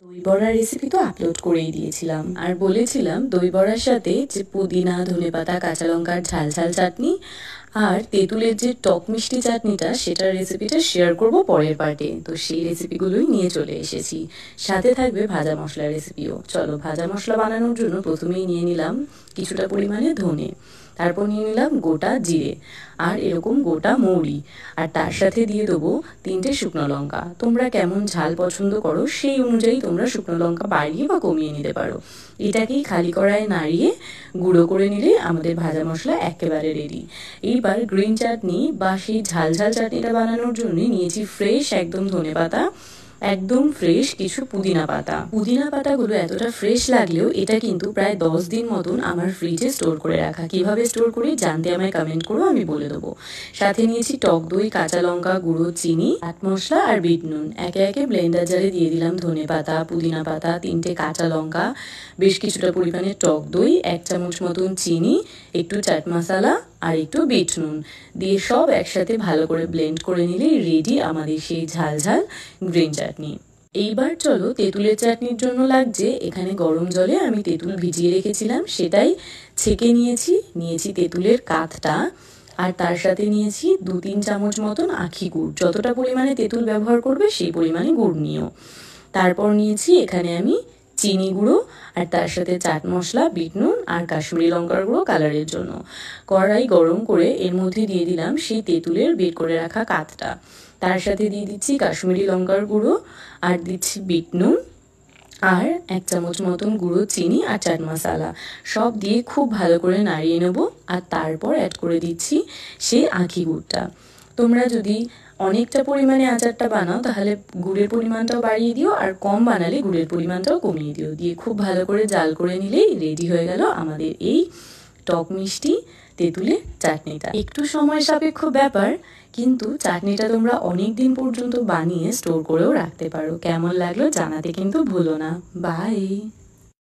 দই বড়ার রেসিপি তো আপলোড করেই দিয়েছিলাম, আর বলেছিলাম দই বড়ার সাথে যে পুদিনা, ধনেপাতা, কাঁচা লঙ্কার ঝাল ঝাল চাটনি আর তেঁতুলের যে টক মিষ্টি চাটনিটা, সেটার রেসিপিটা শেয়ার করব পরের পার্টে। তো সেই রেসিপিগুলোই নিয়ে চলে এসেছি, সাথে থাকবে ভাজা মশলার রেসিপিও। চলো, ভাজা মশলা বানানোর জন্য প্রথমেই নিয়ে নিলাম কিছুটা পরিমাণে ধনে, তারপর নিয়ে নিলাম গোটা জিরে আর এরকম গোটা মৌরি, আর তার সাথে দিয়ে দেবো 3টে শুকনো লঙ্কা। তোমরা কেমন ঝাল পছন্দ করো সেই অনুযায়ী তোমরা শুকনো লঙ্কা বাড়িয়ে বা কমিয়ে নিতে পারো। এটাকেই খালি কড়াইয়ে নাড়িয়ে গুঁড়ো করে নিলে আমাদের ভাজা মশলা একেবারে রেডি। এইবার গ্রিন চাটনি বা সেই ঝাল ঝাল চাটনিটা বানানোর জন্য নিয়েছি ফ্রেশ একদম ধনেপাতা, একদম ফ্রেশ কিছু পুদিনা পাতা। পুদিনা পাতাগুলো এতটা ফ্রেশ লাগলেও এটা কিন্তু প্রায় 10 দিন মতন আমার ফ্রিজে স্টোর করে রাখা। কিভাবে স্টোর করি জানতে আমায় কমেন্ট করো, আমি বলে দেবো। সাথে নিয়েছি টক দই, কাঁচা লঙ্কা গুঁড়ো, চিনি, চাট মশলা আর বিট নুন। একে একে ব্লেন্ডার জারে দিয়ে দিলাম ধনে পাতা, পুদিনা পাতা, 3টে কাঁচা লঙ্কা, বেশ কিছুটা পরিমাণে টক দই, 1 চামচ মতন চিনি, একটু চাট মশলা আর একটু বিট নুন দিয়ে সব একসাথে ভালো করে ব্লেন্ড করে নিলেই রেডি আমাদের সেই ঝাল ঝাল গ্রিন চাটনি। এইবার চলো, তেঁতুলের চাটনির জন্য লাগছে এখানে গরম জলে আমি তেঁতুল ভিজিয়ে রেখেছিলাম, সেটাই ছেঁকে নিয়েছি তেঁতুলের কাঠটা, আর তার সাথে নিয়েছি 2-3 চামচ মতন আখি গুড়। যতটা পরিমাণে তেঁতুল ব্যবহার করবে সেই পরিমাণে গুড় নিও। তারপর নিয়েছি এখানে আমি চিনি গুঁড়ো, আর তার সাথে চাট মশলা, বিট নুন আর কাশ্মীরি লঙ্কার গুঁড়ো কালারের জন্য। কড়াই গরম করে এর মধ্যে দিয়ে দিলাম সেই তেঁতুলের বের করে রাখা কাঠটা, তার সাথে দিয়ে দিচ্ছি কাশ্মীরি লঙ্কার গুঁড়ো, আর দিচ্ছি বিট নুন, আর 1 চামচ মতন গুঁড়ো চিনি আর চাট মশলা। সব দিয়ে খুব ভালো করে নাড়িয়ে নেবো, আর তারপর অ্যাড করে দিচ্ছি সেই আখি গুড়টা। তোমরা যদি অনেকটা পরিমাণে আচারটা বানাও তাহলে গুড়ের পরিমাণটাও বাড়িয়ে দিও, আর কম বানালে গুড়ের পরিমাণটাও কমিয়ে দিও। দিয়ে খুব ভালো করে জাল করে নিলেই রেডি হয়ে গেল আমাদের এই টক মিষ্টি তেঁতুলের চাটনিটা। একটু সময় সাপেক্ষ ব্যাপার, কিন্তু চাটনিটা তোমরা অনেক দিন পর্যন্ত বানিয়ে স্টোর করেও রাখতে পারো। কেমন লাগলো জানাতে কিন্তু ভুলো না। বাই।